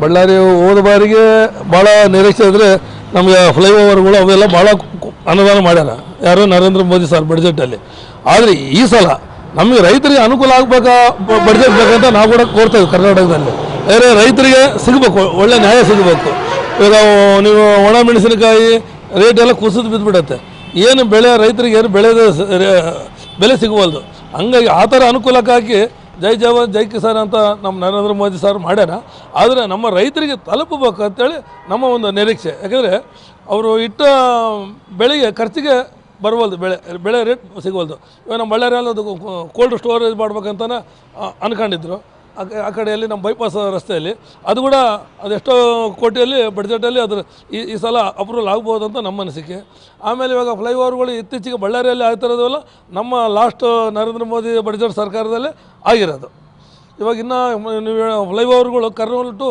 ಬಳ್ಳಾರಿ ಹೋದ ಬಾರಿಗೆ ಭಾಳ ನಿರೀಕ್ಷೆ ಇದ್ದರೆ ನಮಗೆ ಫ್ಲೈಓವರ್ಗಳು ಅವೆಲ್ಲ ಭಾಳ ಅನುದಾನ ಮಾಡ್ಯಾರ ಯಾರು ನರೇಂದ್ರ ಮೋದಿ ಸರ್ ಬಡ್ಜೆಟಲ್ಲಿ. ಆದರೆ ಈ ಸಲ ನಮಗೆ ರೈತರಿಗೆ ಅನುಕೂಲ ಆಗಬೇಕಾ ಬಡ್ಜೆಟ್ ಬೇಕಂತ ನಾವು ಕೂಡ ಕೋರ್ತೇವೆ. ಕರ್ನಾಟಕದಲ್ಲಿ ಬೇರೆ ರೈತರಿಗೆ ಸಿಗಬೇಕು, ಒಳ್ಳೆ ನ್ಯಾಯ ಸಿಗಬೇಕು. ಇವಾಗ ನೀವು ಒಣ ಮೆಣಸಿನಕಾಯಿ ರೇಟ್ ಎಲ್ಲ ಕುಸಿದು ಬಿದ್ದುಬಿಡುತ್ತೆ. ಏನು ಬೆಳೆ ರೈತರಿಗೆ ಏನು ಬೆಲೆ ಸಿಗವಲ್ದು. ಹಂಗಾಗಿ ಆ ಥರ ಅನುಕೂಲಕ್ಕಾಗಿ ಜೈ ಜವಾನ್ ಜೈ ಕಿಸಾನ್ ಅಂತ ನಮ್ಮ ನರೇಂದ್ರ ಮೋದಿ ಸರ್ ಮಾಡ್ಯಾರ. ಆದರೆ ನಮ್ಮ ರೈತರಿಗೆ ತಲುಪಬೇಕು ಅಂತೇಳಿ ನಮ್ಮ ಒಂದು ನಿರೀಕ್ಷೆ. ಯಾಕಂದರೆ ಅವರು ಇಟ್ಟ ಬೆಳೆಗೆ ಖರ್ಚಿಗೆ ಬರವಲ್ದು, ಬೆಳೆ ರೇಟ್ ಸಿಗವಲ್ದು. ಇವಾಗ ನಮ್ಮ ಬಳ್ಳಾರಿಯಲ್ಲಿ ಅದು ಕೋಲ್ಡ್ ಸ್ಟೋರೇಜ್ ಮಾಡ್ಬೇಕಂತಲೇ ಅಂದ್ಕೊಂಡಿದ್ರು. ಆ ಕಡೆಯಲ್ಲಿ ನಮ್ಮ ಬೈಪಾಸ್ ರಸ್ತೆಯಲ್ಲಿ ಅದು ಕೂಡ ಅದೆಷ್ಟೋ ಕೋಟಿಯಲ್ಲಿ ಬಡ್ಜೆಟಲ್ಲಿ ಅದ್ರ ಈ ಸಲ ಅಪ್ರೂವಲ್ ಆಗ್ಬೋದು ಅಂತ ನಮ್ಮ ಅನಿಸಿಕೆ. ಆಮೇಲೆ ಇವಾಗ ಫ್ಲೈಓವರ್ಗಳು ಇತ್ತೀಚೆಗೆ ಬಳ್ಳಾರಿಯಲ್ಲಿ ಆಗ್ತಿರೋದಲ್ಲ ನಮ್ಮ ಲಾಸ್ಟ್ ನರೇಂದ್ರ ಮೋದಿ ಬಡ್ಜೆಟ್ ಸರ್ಕಾರದಲ್ಲೇ ಆಗಿರೋದು. ಇವಾಗ ಇನ್ನೂ ನೀವು ಫ್ಲೈಓವರ್ಗಳು ಕರ್ನೂಲ್ ಟು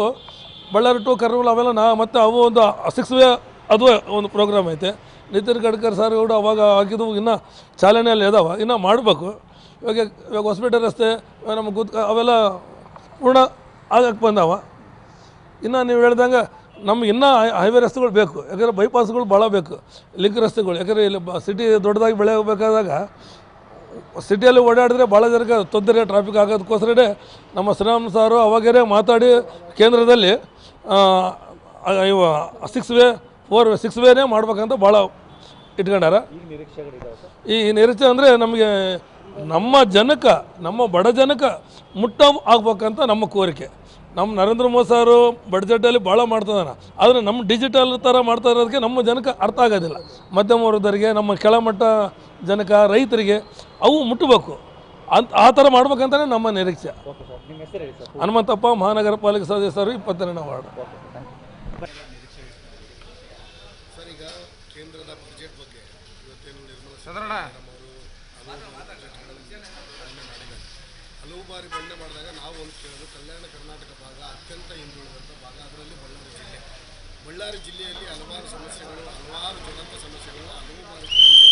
ಬಳ್ಳಾರಿ ಟು ಕರ್ನೂಲ್ ಅವೆಲ್ಲ ಮತ್ತು ಅವು ಒಂದು 6 ವೇ ಅದು ಒಂದು ಪ್ರೋಗ್ರಾಮ್ ಐತೆ. ನಿತಿನ್ ಗಡ್ಕರಿ ಸರ್ ಕೂಡ ಅವಾಗ ಹಾಕಿದ್ದು ಇನ್ನೂ ಚಾಲನೆಯಲ್ಲಿ ಇದಾವೆ, ಇನ್ನೂ ಮಾಡಬೇಕು. ಇವಾಗ ಹೊಸಪೇಟೆ ರಸ್ತೆ ನಮ್ಮ ಅವೆಲ್ಲ ಪೂರ್ಣ ಆಗಕ್ಕೆ ಬಂದಾವ. ಇನ್ನು ನೀವು ಹೇಳ್ದಂಗೆ ನಮ್ಗೆ ಇನ್ನೂ ಹೈವೇ ರಸ್ತೆಗಳು ಬೇಕು. ಯಾಕಂದರೆ ಬೈಪಾಸ್ಗಳು ಭಾಳ ಬೇಕು, ಲಿಂಕ್ ರಸ್ತೆಗಳು. ಯಾಕಂದರೆ ಇಲ್ಲಿ ಸಿಟಿ ದೊಡ್ಡದಾಗಿ ಬೆಳೆಯಬೇಕಾದಾಗ ಸಿಟಿಯಲ್ಲಿ ಓಡಾಡಿದ್ರೆ ಭಾಳ ಜನಕ್ಕೆ ತೊಂದರೆ, ಟ್ರಾಫಿಕ್ ಆಗೋದಕ್ಕೋಸ್ಕರನೇ ನಮ್ಮ ಶ್ರೀರಾಮ್ ಸಾರು ಅವಾಗೇ ಮಾತಾಡಿ ಕೇಂದ್ರದಲ್ಲಿ 6 ವೇನೇ ಮಾಡ್ಬೇಕಂತ ಭಾಳ ಇಟ್ಕೊಂಡಾರ. ಈ ನಿರೀಕ್ಷೆ ಅಂದರೆ ನಮಗೆ ನಮ್ಮ ಜನಕ್ಕೆ, ನಮ್ಮ ಬಡ ಜನಕ್ಕೆ ಮುಟ್ಟ ಆಗ್ಬೇಕಂತ ನಮ್ಮ ಕೋರಿಕೆ. ನಮ್ಮ ನರೇಂದ್ರ ಮೋದಿ ಸಾರು ಬಡ್ಜೆಟಲ್ಲಿ ಭಾಳ ಮಾಡ್ತಿದ್ದಾನೆ. ಆದರೆ ನಮ್ಮ ಡಿಜಿಟಲ್ ಥರ ಮಾಡ್ತಾ ಇರೋದಕ್ಕೆ ನಮ್ಮ ಜನಕ್ಕೆ ಅರ್ಥ ಆಗೋದಿಲ್ಲ. ಮಧ್ಯಮ ವರ್ಗದವರಿಗೆ, ನಮ್ಮ ಕೆಳಮಟ್ಟ ಜನಕ್ಕೆ, ರೈತರಿಗೆ ಅವು ಮುಟ್ಟಬೇಕು ಆ ಥರ ಮಾಡ್ಬೇಕಂತಲೇ ನಮ್ಮ ನಿರೀಕ್ಷೆ. ಹನುಮಂತಪ್ಪ, ಮಹಾನಗರ ಪಾಲಿಕೆ ಸದಸ್ಯರು, 22ನೇ ವಾರ್ಡ್. ಸರ್, ಈಗ ಕೇಂದ್ರದ ಬಜೆಟ್ ಬಗ್ಗೆ ಇವತ್ತೇನು ಹಲವು ಬಾರಿ ಮಂಡನೆ ಮಾಡಿದಾಗ ನಾವು ಒಂದು ಕೇಳೋದು, ಕಲ್ಯಾಣ ಕರ್ನಾಟಕ ಭಾಗ ಅತ್ಯಂತ ಹಿಂದುಳಿದಂಥ ಭಾಗ, ಅದರಲ್ಲಿ ಬಳ್ಳಾರಿ ಜಿಲ್ಲೆಯಲ್ಲಿ ಹಲವಾರು ಸಮಸ್ಯೆಗಳು, ಹಲವಾರು ಜ್ವಲಂತ ಸಮಸ್ಯೆಗಳು ಹಲವು ಬಾರಿ ಕೂಡ ನಾವು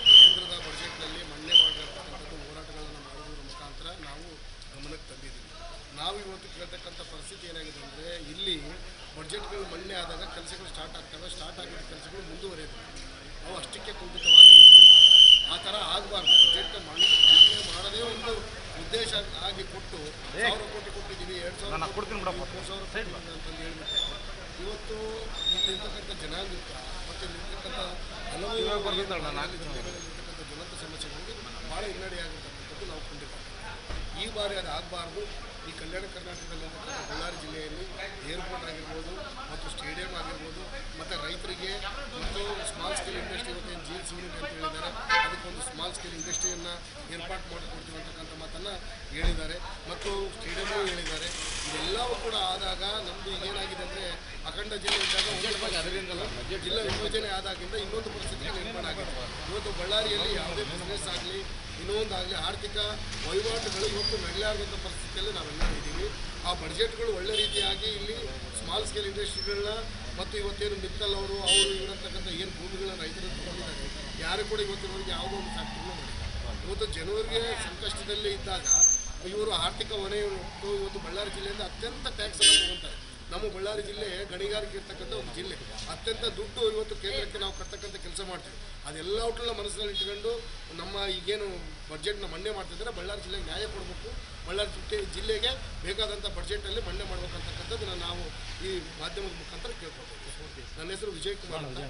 ಕೇಂದ್ರದ ಬಜೆಟ್ನಲ್ಲಿ ಮಂಡನೆ ಮಾಡಿರ್ತಕ್ಕಂಥದ್ದು ಹೋರಾಟಗಳನ್ನು ಮಾಡೋದ್ರ ಮುಖಾಂತರ ನಾವು ಗಮನಕ್ಕೆ ತಂದಿದ್ದೀವಿ. ನಾವು ಇವತ್ತು ಕೇಳ್ತಕ್ಕಂಥ ಪರಿಸ್ಥಿತಿ ಏನಾಗಿದೆ ಅಂದರೆ, ಇಲ್ಲಿ ಬಡ್ಜೆಟ್ಗಳು ಮಂಡನೆ ಆದಾಗ ಕೆಲಸಗಳು ಸ್ಟಾರ್ಟ್ ಆಗ್ತವೆ, ಸ್ಟಾರ್ಟ್ ಆಗಿದ್ದ ಕೆಲಸಗಳು ಮುಂದುವರಿಯೋದಿಲ್ಲ, ಅವು ಅಷ್ಟಕ್ಕೆ ಕುಂಠಿತವಾಗಿ ನಿಂತುಬಿಡ್ತವೆ. ಆ ಥರ ಆಗಬಾರ್ದು. ಬಜೆಟ್ ಮಂಡನೆ ಮಾಡೋದೇ ಒಂದು ಉದ್ದೇಶ ಆಗಿ ಕೊಟ್ಟು 1,000 ಕೋಟಿ ಕೊಟ್ಟಿದ್ದೀವಿ, 2,000 ಕೋಟಿ, 3,000 ಕೋಟಿ ಅಂತಂದು ಹೇಳ್ಬಿಟ್ಟು ಇವತ್ತು ಇಲ್ಲಿರ್ತಕ್ಕಂಥ ಜನಾಂಗಕ್ಕೆ ಮತ್ತು ಇಲ್ಲಿರ್ತಕ್ಕಂಥ ಹಲವು ಇರ್ತಕ್ಕಂಥ ಜ್ವಲಂತ ಸಮಸ್ಯೆಗಳಿಗೆ ಭಾಳ ಹಿನ್ನಡೆ ಆಗಿರ್ತಕ್ಕಂಥದ್ದು ನಾವು ಕಂಡಿದ್ದೇವೆ. ಈ ಬಾರಿ ಅದು ಆಗಬಾರ್ದು. ಈ ಕಲ್ಯಾಣ ಕರ್ನಾಟಕದಲ್ಲಿ ಬಳ್ಳಾರಿ ಜಿಲ್ಲೆಯಲ್ಲಿ ಏರ್ಪೋರ್ಟ್ ಆಗಿರ್ಬೋದು, ಮತ್ತು ಸ್ಟೇಡಿಯಂ ಆಗಿರ್ಬೋದು, ಮತ್ತು ರೈತರಿಗೆ ಮತ್ತು ಸ್ಮಾಲ್ ಸ್ಕೇಲ್ ಇಂಡಸ್ಟ್ರಿ, ಇವತ್ತೇನು GS ಯೂನಿಟ್ ಅಂತ ಹೇಳಿದ್ದಾರೆ, ಅದಕ್ಕೊಂದು ಸ್ಮಾಲ್ ಸ್ಕೇಲ್ ಇಂಡಸ್ಟ್ರಿಯನ್ನು ಏರ್ಪಾಟ್ ಮಾಡಿಕೊಡ್ತೀವಿ ಅಂತಕ್ಕಂಥ ಮಾತನ್ನು ಹೇಳಿದ್ದಾರೆ. ಮತ್ತು ಸ್ಟೇಡಿಯಮ್ಮು ಹೇಳಿದ್ದಾರೆ. ಇದೆಲ್ಲವೂ ಕೂಡ ಆದಾಗ ನಮ್ಮದು ಈಗೇನಾಗಿದೆ ಅಂದರೆ, ಅಖಂಡ ಜಿಲ್ಲೆ ಇದ್ದಾಗ ಜಿಲ್ಲಾ ವಿಭಜನೆ ಆದಾಗಿಂದ ಇನ್ನೊಂದು ಪರಿಸ್ಥಿತಿಗೆ ನಿರ್ಮಾಣ ಆಗಿದೆ. ಇವತ್ತು ಬಳ್ಳಾರಿಯಲ್ಲಿ ಯಾವುದೇ ಬಿಸ್ನೆಸ್ ಆಗಲಿ, ಇನ್ನೊಂದಾಗಲಿ, ಆರ್ಥಿಕ ವಹಿವಾಟುಗಳು ಇವತ್ತು ನಡೆಯಲಾರದಂಥ ಪರಿಸ್ಥಿತಿಯಲ್ಲಿ ನಾವೆಲ್ಲ ಇದ್ದೀವಿ. ಆ ಬಡ್ಜೆಟ್ಗಳು ಒಳ್ಳೆ ರೀತಿಯಾಗಿ ಇಲ್ಲಿ ಸ್ಮಾಲ್ ಸ್ಕೇಲ್ ಇಂಡಸ್ಟ್ರಿಗಳನ್ನ ಮತ್ತು ಇವತ್ತೇನು ಮಿತ್ತಲ್ ಅವರು ಇರತಕ್ಕಂಥ ಏನು ಭೂಮಿಗಳನ್ನ ರೈತರು ತಗೊಂಡಿದ್ದಾರೆ, ಯಾರು ಕೂಡ ಇವತ್ತಿನವರೆಗೆ ಯಾವುದೋ ಒಂದು ಫ್ಯಾಕ್ಟ್ರಿನೂ ಮಾಡಿಲ್ಲ. ಇವತ್ತು ಜನರಿಗೆ ಸಂಕಷ್ಟದಲ್ಲಿ ಇದ್ದಾಗ ಇವರು ಆರ್ಥಿಕ ಹೊರೆ ಇವತ್ತು ಬಳ್ಳಾರಿ ಜಿಲ್ಲೆಯಿಂದ ಅತ್ಯಂತ ಟ್ಯಾಕ್ಸನ್ನು ತಗೊಳ್ತಾರೆ. ನಮ್ಮ ಬಳ್ಳಾರಿ ಜಿಲ್ಲೆ ಗಣಿಗಾರಿಕೆ ಇರ್ತಕ್ಕಂಥ ಒಂದು ಜಿಲ್ಲೆ, ಅತ್ಯಂತ ದುಡ್ಡು ಇವತ್ತು ಕೇಂದ್ರಕ್ಕೆ ನಾವು ಕಟ್ತಕ್ಕಂಥ ಕೆಲಸ ಮಾಡ್ತೀವಿ. ಅದೆಲ್ಲ ಒಟ್ಟನ್ನ ಮನಸ್ಸಿನಲ್ಲಿ ಇಟ್ಕೊಂಡು ನಮ್ಮ ಈಗೇನು ಬಡ್ಜೆಟ್ನ ಮಂಡನೆ ಮಾಡ್ತಿದ್ದಾರೆ, ಬಳ್ಳಾರಿ ಜಿಲ್ಲೆಗೆ ನ್ಯಾಯ ಕೊಡಬೇಕು, ಬಳ್ಳಾರಿ ಜಿಲ್ಲೆಗೆ ಬೇಕಾದಂಥ ಬಡ್ಜೆಟಲ್ಲಿ ಮಂಡನೆ ಮಾಡ್ಬೇಕಂತಕ್ಕಂಥದ್ದನ್ನು ನಾವು ಈ ಮಾಧ್ಯಮದ ಮುಖಾಂತರ ಕೇಳ್ಕೊಳ್ತೀವಿ. ನನ್ನ ಹೆಸರು ವಿಜಯ್ ಕುಮಾರ್ ಅಂತ.